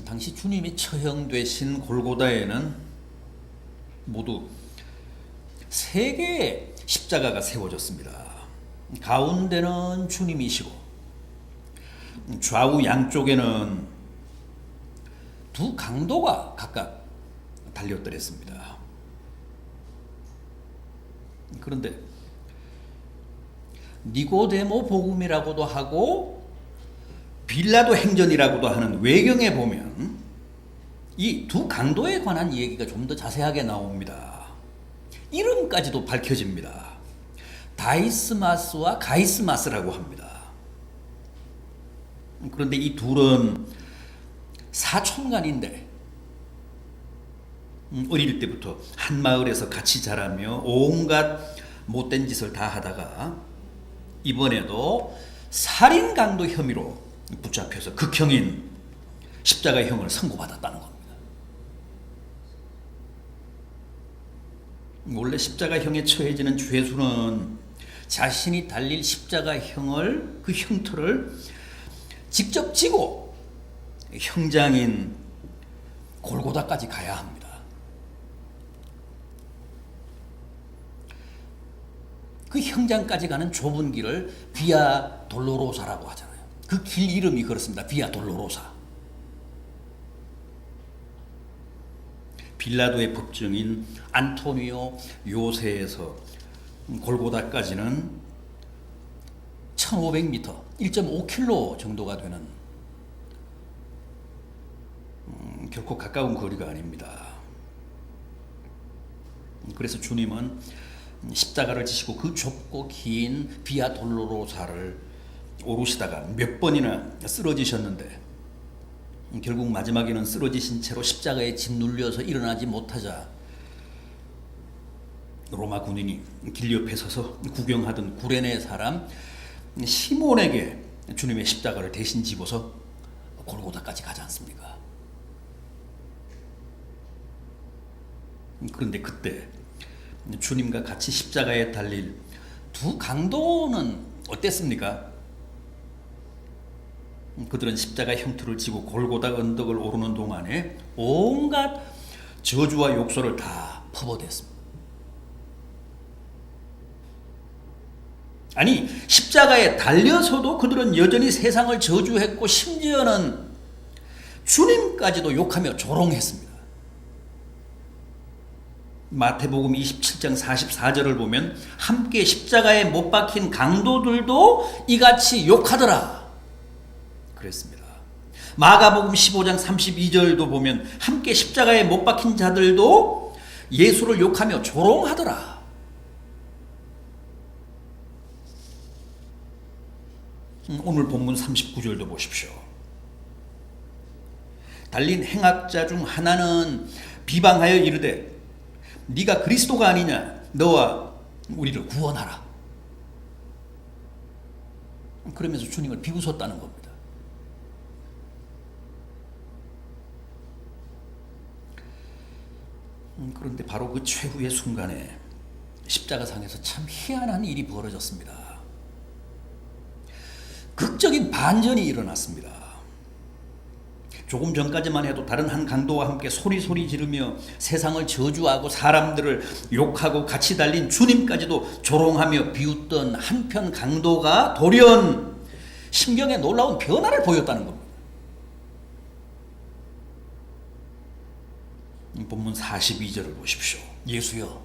당시 주님이 처형되신 골고다에는 모두 세 개의 십자가가 세워졌습니다. 가운데는 주님이시고 좌우 양쪽에는 두 강도가 각각 달렸더랬습니다. 그런데 니고데모 복음이라고도 하고 빌라도 행전이라고도 하는 외경에 보면 이 두 강도에 관한 얘기가 좀 더 자세하게 나옵니다. 이름까지도 밝혀집니다. 다이스마스와 가이스마스라고 합니다. 그런데 이 둘은 사촌간인데 어릴 때부터 한 마을에서 같이 자라며 온갖 못된 짓을 다 하다가 이번에도 살인 강도 혐의로 붙잡혀서 극형인 십자가형을 선고받았다는 겁니다. 원래 십자가형에 처해지는 죄수는 자신이 달릴 십자가형을 그 형틀을 직접 지고 형장인 골고다까지 가야 합니다. 그 형장까지 가는 좁은 길을 비아 돌로로사라고 하잖아요. 그 길 이름이 그렇습니다. 비아 돌로로사. 빌라도의 법정인 안토니오 요새에서 골고다까지는 1500m, 1.5km 정도가 되는 결코 가까운 거리가 아닙니다. 그래서 주님은 십자가를 지시고 그 좁고 긴 비아 돌로로사를 오르시다가 몇 번이나 쓰러지셨는데 결국 마지막에는 쓰러지신 채로 십자가에 짓눌려서 일어나지 못하자 로마 군인이 길 옆에 서서 구경하던 구레네 사람 시몬에게 주님의 십자가를 대신 집어서 골고다까지 가지 않습니까? 그런데 그때 주님과 같이 십자가에 달릴 두 강도는 어땠습니까? 그들은 십자가 형틀을 지고 골고다 언덕을 오르는 동안에 온갖 저주와 욕설을 다 퍼부었습니다. 아니, 십자가에 달려서도 그들은 여전히 세상을 저주했고 심지어는 주님까지도 욕하며 조롱했습니다. 마태복음 27장 44절을 보면 함께 십자가에 못 박힌 강도들도 이같이 욕하더라 그랬습니다. 마가복음 15장 32절도 보면 함께 십자가에 못 박힌 자들도 예수를 욕하며 조롱하더라. 오늘 본문 39절도 보십시오. 달린 행악자 중 하나는 비방하여 이르되 네가 그리스도가 아니냐, 너와 우리를 구원하라. 그러면서 주님을 비웃었다는 겁니다. 그런데 바로 그 최후의 순간에 십자가상에서 참 희한한 일이 벌어졌습니다. 극적인 반전이 일어났습니다. 조금 전까지만 해도 다른 한 강도와 함께 소리 지르며 세상을 저주하고 사람들을 욕하고 같이 달린 주님까지도 조롱하며 비웃던 한편 강도가 돌연 심경에 놀라운 변화를 보였다는 겁니다. 본문 42절을 보십시오. 예수여,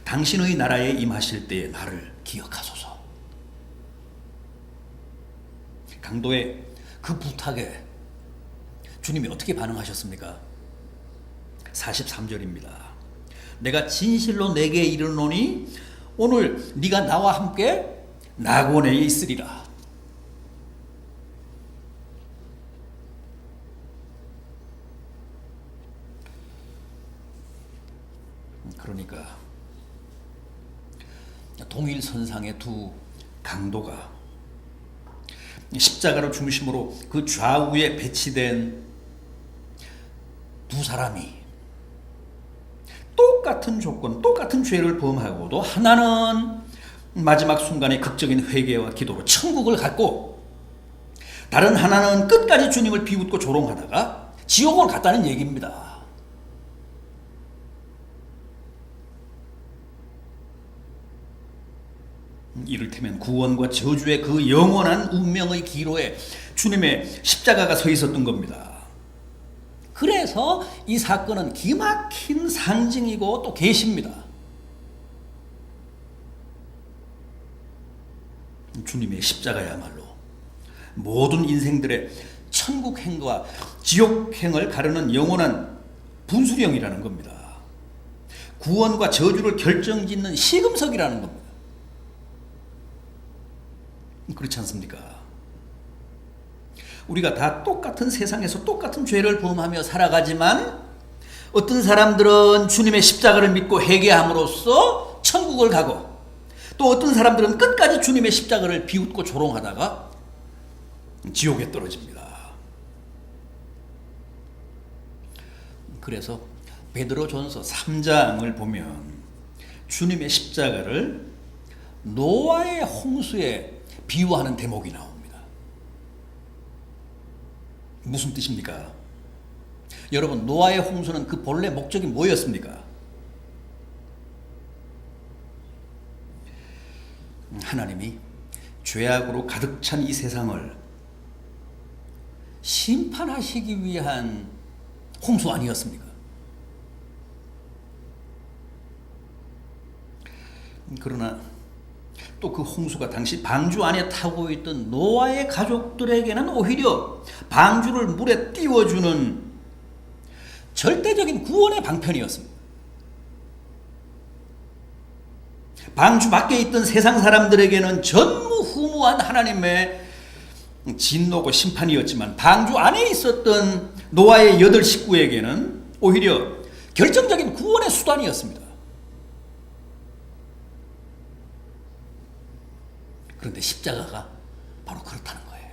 당신의 나라에 임하실 때에 나를 기억하소서. 강도의 그 부탁에 주님이 어떻게 반응하셨습니까? 43절입니다. 내가 진실로 내게 이르노니 오늘 네가 나와 함께 낙원에 있으리라. 그러니까 동일선상의 두 강도가 십자가를 중심으로 그 좌우에 배치된 두 사람이 똑같은 조건, 똑같은 죄를 범하고도 하나는 마지막 순간의 극적인 회개와 기도로 천국을 갔고 다른 하나는 끝까지 주님을 비웃고 조롱하다가 지옥을 갔다는 얘기입니다. 이를테면 구원과 저주의 그 영원한 운명의 기로에 주님의 십자가가 서 있었던 겁니다. 그래서 이 사건은 기막힌 상징이고 또 계시입니다. 주님의 십자가야말로 모든 인생들의 천국행과 지옥행을 가르는 영원한 분수령이라는 겁니다. 구원과 저주를 결정짓는 시금석이라는 겁니다. 그렇지 않습니까? 우리가 다 똑같은 세상에서 똑같은 죄를 범하며 살아가지만 어떤 사람들은 주님의 십자가를 믿고 회개함으로써 천국을 가고 또 어떤 사람들은 끝까지 주님의 십자가를 비웃고 조롱하다가 지옥에 떨어집니다. 그래서 베드로전서 3장을 보면 주님의 십자가를 노아의 홍수에 비유하는 대목이 나옵니다. 무슨 뜻입니까? 여러분, 노아의 홍수는 그 본래 목적이 뭐였습니까? 하나님이 죄악으로 가득 찬 이 세상을 심판하시기 위한 홍수 아니었습니까? 그러나 또 그 홍수가 당시 방주 안에 타고 있던 노아의 가족들에게는 오히려 방주를 물에 띄워주는 절대적인 구원의 방편이었습니다. 방주 밖에 있던 세상 사람들에게는 전무후무한 하나님의 진노고 심판이었지만 방주 안에 있었던 노아의 8 식구에게는 오히려 결정적인 구원의 수단이었습니다. 그런데 십자가가 바로 그렇다는 거예요.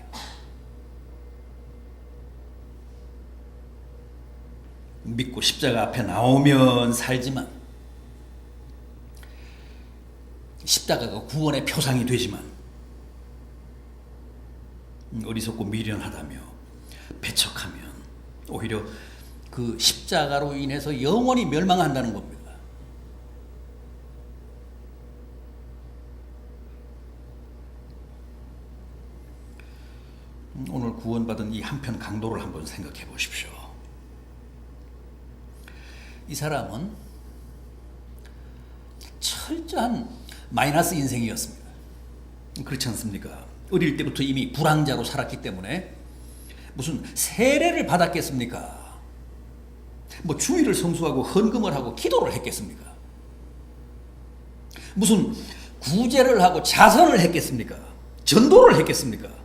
믿고 십자가 앞에 나오면 살지만 십자가가 구원의 표상이 되지만 어리석고 미련하다며 배척하면 오히려 그 십자가로 인해서 영원히 멸망한다는 겁니다. 오늘 구원받은 이 한편 강도를 한번 생각해 보십시오. 이 사람은 철저한 마이너스 인생이었습니다. 그렇지 않습니까? 어릴 때부터 이미 불황자로 살았기 때문에 무슨 세례를 받았겠습니까? 뭐 주일을 성수하고 헌금을 하고 기도를 했겠습니까? 무슨 구제를 하고 자선을 했겠습니까? 전도를 했겠습니까?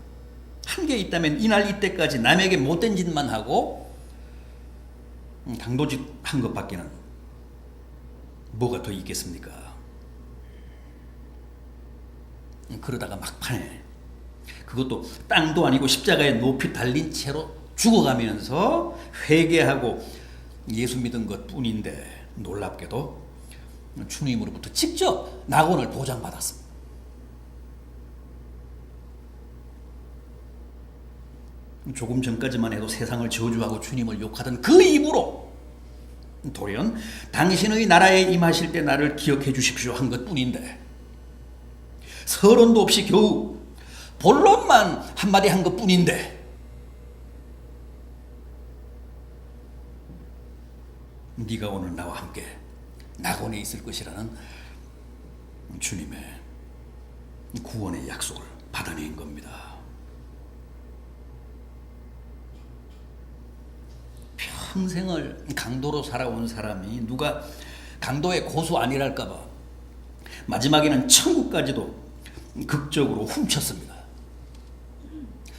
한 게 있다면 이날 이때까지 남에게 못된 짓만 하고 강도짓 한 것밖에는 뭐가 더 있겠습니까? 그러다가 막판에 그것도 땅도 아니고 십자가에 높이 달린 채로 죽어가면서 회개하고 예수 믿은 것뿐인데 놀랍게도 주님으로부터 직접 낙원을 보장받았습니다. 조금 전까지만 해도 세상을 저주하고 주님을 욕하던 그 입으로 돌연 당신의 나라에 임하실 때 나를 기억해 주십시오 한 것뿐인데 서론도 없이 겨우 본론만 한마디 한 것뿐인데 네가 오늘 나와 함께 낙원에 있을 것이라는 주님의 구원의 약속을 받아낸 겁니다. 평생을 강도로 살아온 사람이 누가 강도의 고수 아니랄까봐 마지막에는 천국까지도 극적으로 훔쳤습니다.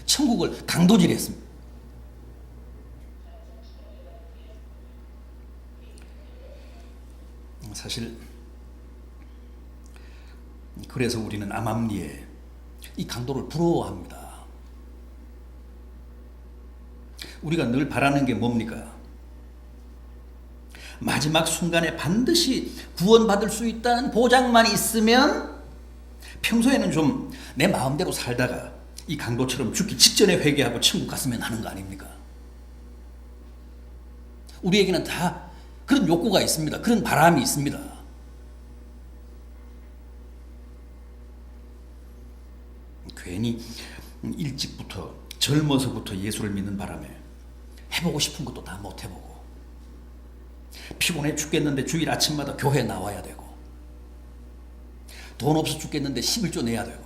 천국을 강도질했습니다. 사실 그래서 우리는 암암리에 이 강도를 부러워합니다. 우리가 늘 바라는 게 뭡니까? 마지막 순간에 반드시 구원받을 수 있다는 보장만 있으면 평소에는 좀 내 마음대로 살다가 이 강도처럼 죽기 직전에 회개하고 천국 갔으면 하는 거 아닙니까? 우리에게는 다 그런 욕구가 있습니다. 그런 바람이 있습니다. 괜히 일찍부터 젊어서부터 예수를 믿는 바람에 해보고 싶은 것도 다 못 해보고 피곤해 죽겠는데 주일 아침마다 교회 나와야 되고 돈 없어 죽겠는데 11조 내야 되고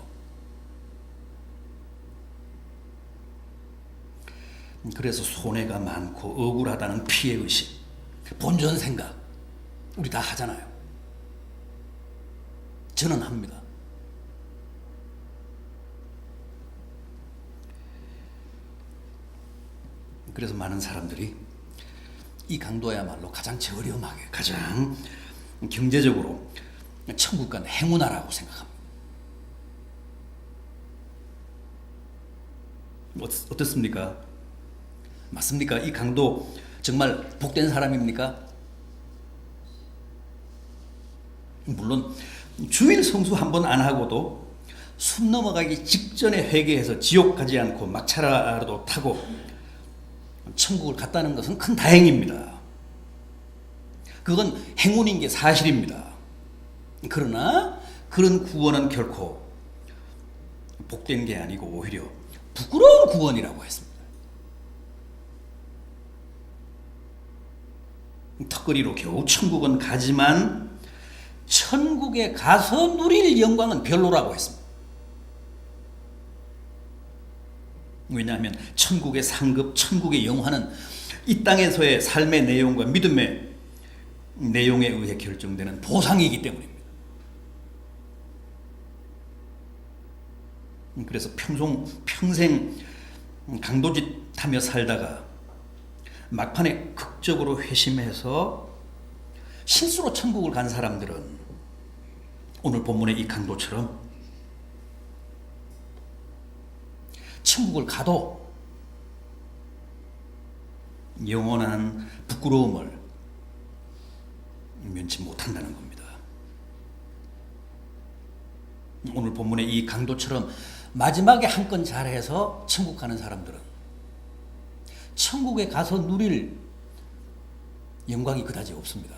그래서 손해가 많고 억울하다는 피해의식, 본전 생각 우리 다 하잖아요. 저는 합니다. 그래서 많은 사람들이 이 강도야말로 가장 저렴하게, 가장 경제적으로 천국 간 행운아라고 생각합니다. 어떻습니까? 맞습니까? 이 강도 정말 복된 사람입니까? 물론 주일 성수 한 번 안 하고도 숨 넘어가기 직전에 회개해서 지옥 가지 않고 막차라도 타고 천국을 갔다는 것은 큰 다행입니다. 그건 행운인 게 사실입니다. 그러나 그런 구원은 결코 복된 게 아니고 오히려 부끄러운 구원이라고 했습니다. 턱걸이로 겨우 천국은 가지만 천국에 가서 누릴 영광은 별로라고 했습니다. 왜냐하면 천국의 상급, 천국의 영화는 이 땅에서의 삶의 내용과 믿음의 내용에 의해 결정되는 보상이기 때문입니다. 그래서 평생 강도짓 하며 살다가 막판에 극적으로 회심해서 실수로 천국을 간 사람들은 오늘 본문의 이 강도처럼 천국을 가도 영원한 부끄러움을 면치 못한다는 겁니다. 오늘 본문의 이 강도처럼 마지막에 한 건 잘해서 천국 가는 사람들은 천국에 가서 누릴 영광이 그다지 없습니다.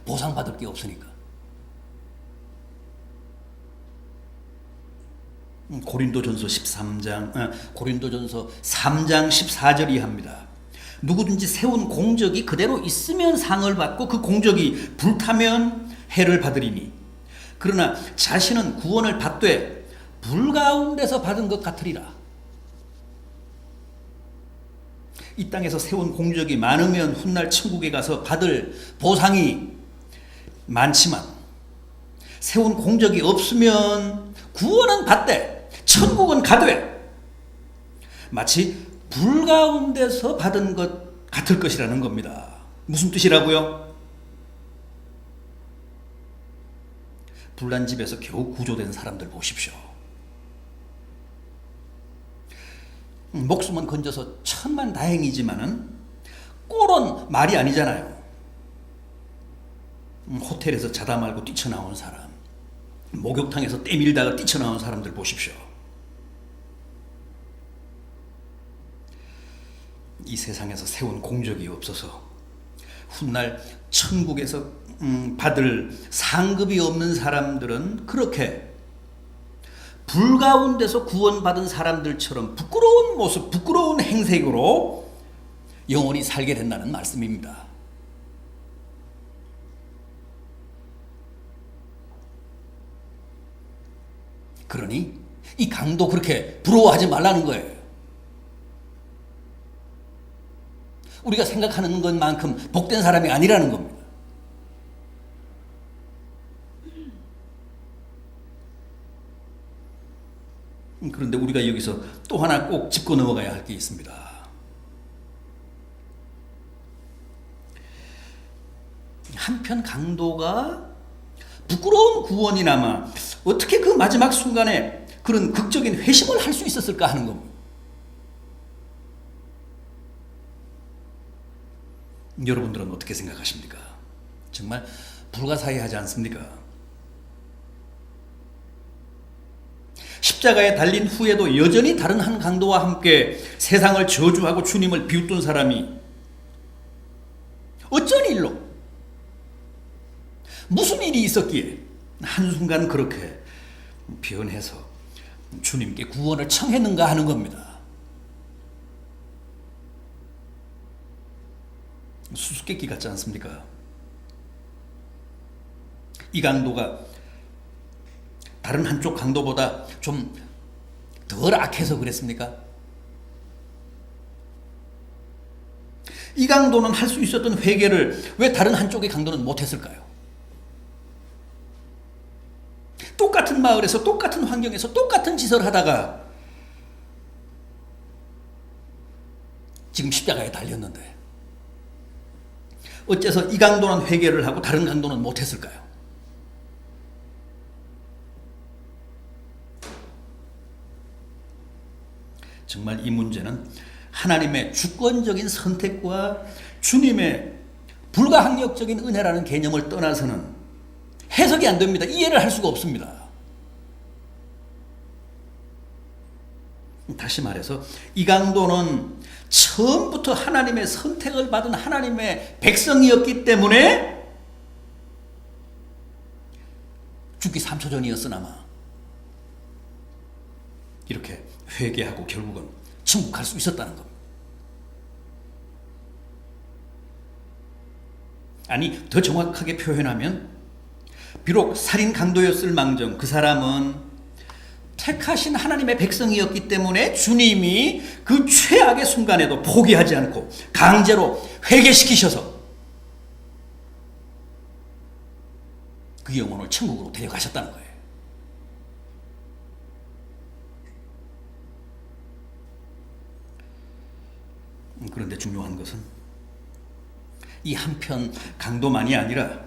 보상받을 게 없으니까. 고린도전서 3장 14절이 합니다. 누구든지 세운 공적이 그대로 있으면 상을 받고 그 공적이 불타면 해를 받으리니 그러나 자신은 구원을 받되 불 가운데서 받은 것 같으리라. 이 땅에서 세운 공적이 많으면 훗날 천국에 가서 받을 보상이 많지만 세운 공적이 없으면 구원은 받되 천국은 가되 마치 불 가운데서 받은 것 같을 것이라는 겁니다. 무슨 뜻이라고요? 불난 집에서 겨우 구조된 사람들 보십시오. 목숨은 건져서 천만 다행이지만은 꼴은 말이 아니잖아요. 호텔에서 자다 말고 뛰쳐나온 사람, 목욕탕에서 때밀다가 뛰쳐나온 사람들 보십시오. 이 세상에서 세운 공적이 없어서 훗날 천국에서 받을 상급이 없는 사람들은 그렇게 불 가운데서 구원받은 사람들처럼 부끄러운 모습, 부끄러운 행색으로 영원히 살게 된다는 말씀입니다. 그러니 이 강도 그렇게 부러워하지 말라는 거예요. 우리가 생각하는 것만큼 복된 사람이 아니라는 겁니다. 그런데 우리가 여기서 또 하나 꼭 짚고 넘어가야 할 게 있습니다. 한편 강도가 부끄러운 구원이나마 어떻게 그 마지막 순간에 그런 극적인 회심을 할 수 있었을까 하는 겁니다. 여러분들은 어떻게 생각하십니까? 정말 불가사의하지 않습니까? 십자가에 달린 후에도 여전히 다른 한 강도와 함께 세상을 저주하고 주님을 비웃던 사람이 어쩐 일로, 무슨 일이 있었기에 한순간 그렇게 변해서 주님께 구원을 청했는가 하는 겁니다. 수수께끼 같지 않습니까? 이 강도가 다른 한쪽 강도보다 좀 덜 악해서 그랬습니까? 이 강도는 할 수 있었던 회개를 왜 다른 한쪽의 강도는 못했을까요? 똑같은 마을에서 똑같은 환경에서 똑같은 짓을 하다가 지금 십자가에 달렸는데 어째서 이 강도는 회개를 하고 다른 강도는 못했을까요? 정말 이 문제는 하나님의 주권적인 선택과 주님의 불가항력적인 은혜라는 개념을 떠나서는 해석이 안 됩니다. 이해를 할 수가 없습니다. 다시 말해서 이 강도는 처음부터 하나님의 선택을 받은 하나님의 백성이었기 때문에 죽기 3초 전이었으나마 이렇게 회개하고 결국은 천국 갈 수 있었다는 겁니다. 아니, 더 정확하게 표현하면 비록 살인 강도였을 망정 그 사람은 택하신 하나님의 백성이었기 때문에 주님이 그 최악의 순간에도 포기하지 않고 강제로 회개시키셔서 그 영혼을 천국으로 데려가셨다는 거예요. 그런데 중요한 것은 이 한편 강도만이 아니라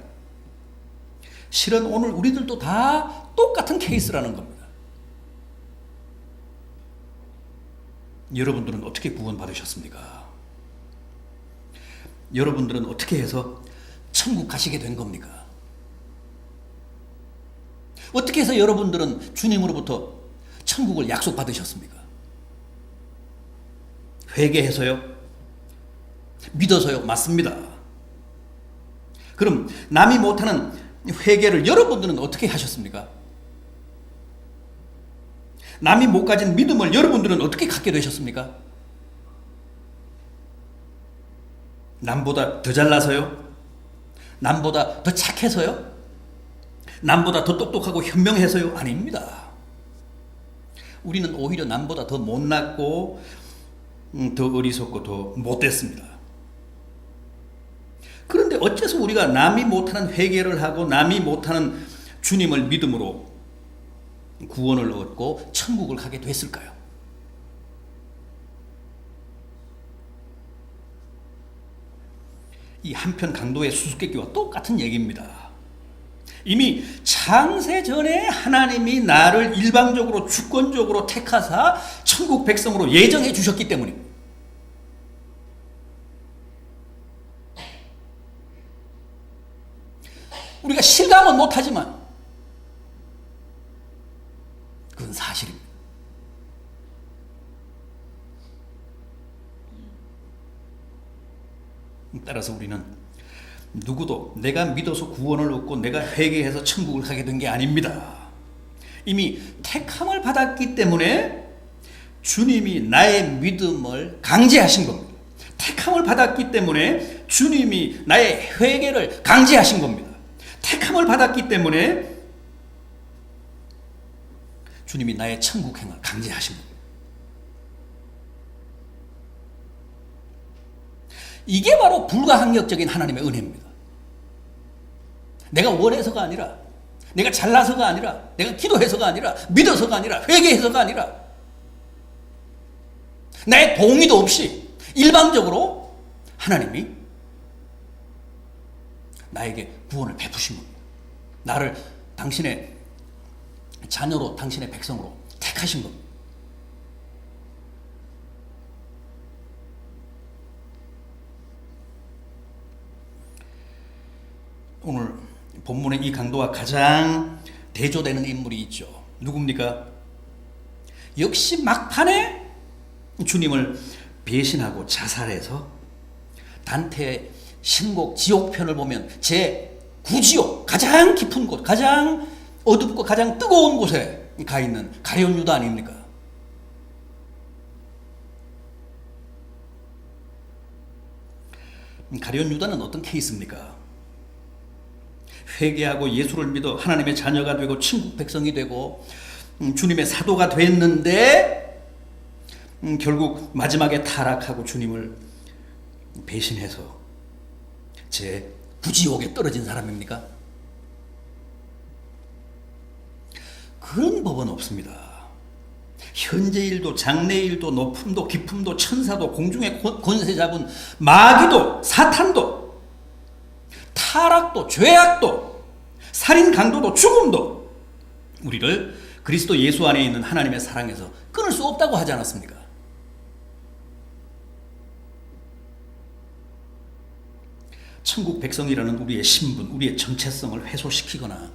실은 오늘 우리들도 다 똑같은 케이스라는 겁니다. 여러분들은 어떻게 구원받으셨습니까? 여러분들은 어떻게 해서 천국 가시게 된 겁니까? 어떻게 해서 여러분들은 주님으로부터 천국을 약속받으셨습니까? 회개해서요? 믿어서요? 맞습니다. 그럼 남이 못하는 회개를 여러분들은 어떻게 하셨습니까? 남이 못 가진 믿음을 여러분들은 어떻게 갖게 되셨습니까? 남보다 더 잘나서요? 남보다 더 착해서요? 남보다 더 똑똑하고 현명해서요? 아닙니다. 우리는 오히려 남보다 더 못났고 더 어리석고 더 못됐습니다. 그런데 어째서 우리가 남이 못하는 회개를 하고 남이 못하는 주님을 믿음으로 구원을 얻고 천국을 가게 됐을까요? 이 한편 강도의 수수께끼와 똑같은 얘기입니다. 이미 창세 전에 하나님이 나를 일방적으로 주권적으로 택하사 천국 백성으로 예정해 주셨기 때문입니다. 우리가 실감은 못하지만 그건 사실입니다. 따라서 우리는 누구도 내가 믿어서 구원을 얻고 내가 회개해서 천국을 가게 된 게 아닙니다. 이미 택함을 받았기 때문에 주님이 나의 믿음을 강제하신 겁니다. 택함을 받았기 때문에 주님이 나의 회개를 강제하신 겁니다. 택함을 받았기 때문에 주님이 나의 천국 행을 강제하신 겁니다. 이게 바로 불가항력적인 하나님의 은혜입니다. 내가 원해서가 아니라, 내가 잘나서가 아니라, 내가 기도해서가 아니라, 믿어서가 아니라, 회개해서가 아니라, 나의 동의도 없이 일방적으로 하나님이 나에게 구원을 베푸신 겁니다. 나를 당신의 자녀로, 당신의 백성으로 택하신 겁니다. 오늘 본문의 이 강도와 가장 대조되는 인물이 있죠. 누굽니까? 역시 막판에 주님을 배신하고 자살해서 단테의 신곡 지옥편을 보면 제 구지옥, 가장 깊은 곳, 가장 어둡고 가장 뜨거운 곳에 가 있는 가룟 유다 아닙니까? 가룟 유다는 어떤 케이스입니까? 회개하고 예수를 믿어 하나님의 자녀가 되고 천국 백성이 되고 주님의 사도가 됐는데 결국 마지막에 타락하고 주님을 배신해서 제 구지옥에 떨어진 사람입니까? 그런 법은 없습니다. 현재일도 장래일도 높음도 깊음도 천사도 공중의 권세 잡은 마귀도 사탄도 타락도 죄악도 살인 강도도 죽음도 우리를 그리스도 예수 안에 있는 하나님의 사랑에서 끊을 수 없다고 하지 않았습니까? 천국 백성이라는 우리의 신분, 우리의 정체성을 훼손시키거나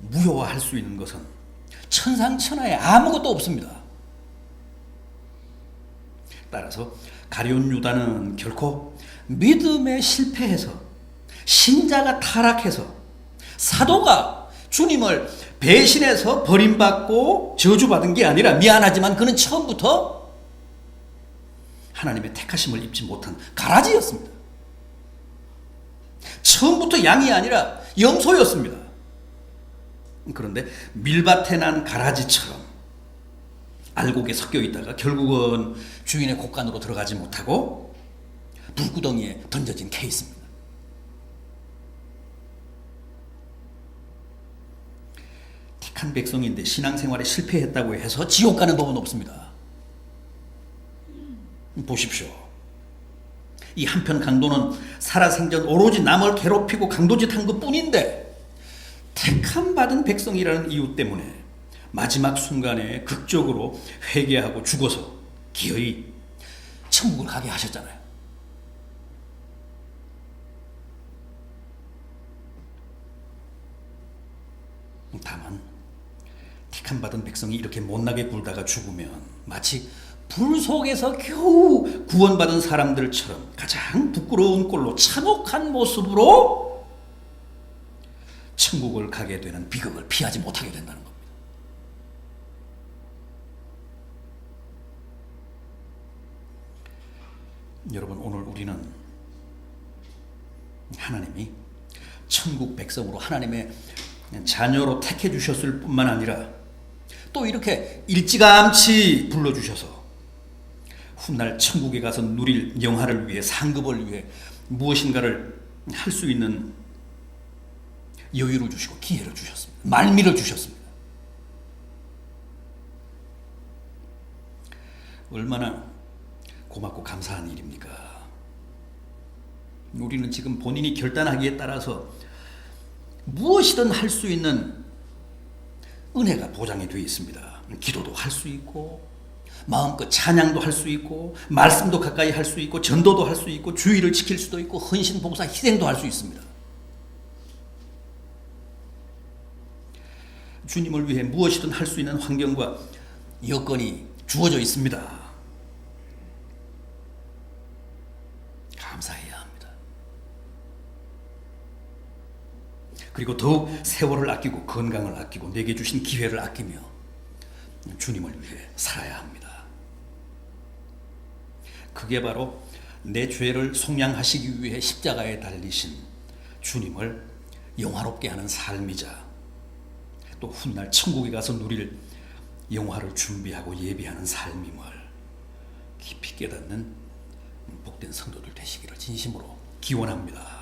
무효화할 수 있는 것은 천상천하에 아무것도 없습니다. 따라서 가룟 유다는 결코 믿음에 실패해서 신자가 타락해서 사도가 주님을 배신해서 버림받고 저주받은 게 아니라 미안하지만 그는 처음부터 하나님의 택하심을 입지 못한 가라지였습니다. 처음부터 양이 아니라 염소였습니다. 그런데 밀밭에 난 가라지처럼 알곡에 섞여 있다가 결국은 주인의 곳간으로 들어가지 못하고 불구덩이에 던져진 케이스입니다. 택한 백성인데 신앙생활에 실패했다고 해서 지옥 가는 법은 없습니다. 보십시오. 이 한편 강도는 살아생전 오로지 남을 괴롭히고 강도짓한 것뿐인데 택함 받은 백성이라는 이유 때문에 마지막 순간에 극적으로 회개하고 죽어서 기어이 천국을 가게 하셨잖아요. 다만 택함 받은 백성이 이렇게 못나게 굴다가 죽으면 마치 불 속에서 겨우 구원받은 사람들처럼 가장 부끄러운 꼴로 참혹한 모습으로 천국을 가게 되는 비극을 피하지 못하게 된다는 겁니다. 여러분, 오늘 우리는 하나님이 천국 백성으로 하나님의 자녀로 택해 주셨을 뿐만 아니라 또 이렇게 일찌감치 불러주셔서 훗날 천국에 가서 누릴 영화를 위해 상급을 위해 무엇인가를 할 수 있는 여유를 주시고 기회를 주셨습니다. 말미를 주셨습니다. 얼마나 고맙고 감사한 일입니까? 우리는 지금 본인이 결단하기에 따라서 무엇이든 할 수 있는 은혜가 보장이 되어 있습니다. 기도도 할 수 있고 마음껏 찬양도 할 수 있고 말씀도 가까이 할 수 있고 전도도 할 수 있고 주의를 지킬 수도 있고 헌신, 봉사, 희생도 할 수 있습니다. 주님을 위해 무엇이든 할 수 있는 환경과 여건이 주어져 있습니다. 감사해야 합니다. 그리고 더욱 세월을 아끼고 건강을 아끼고 내게 주신 기회를 아끼며 주님을 위해 살아야 합니다. 그게 바로 내 죄를 속량하시기 위해 십자가에 달리신 주님을 영화롭게 하는 삶이자 또 훗날 천국에 가서 누릴 영화를 준비하고 예비하는 삶임을 깊이 깨닫는 복된 성도들 되시기를 진심으로 기원합니다.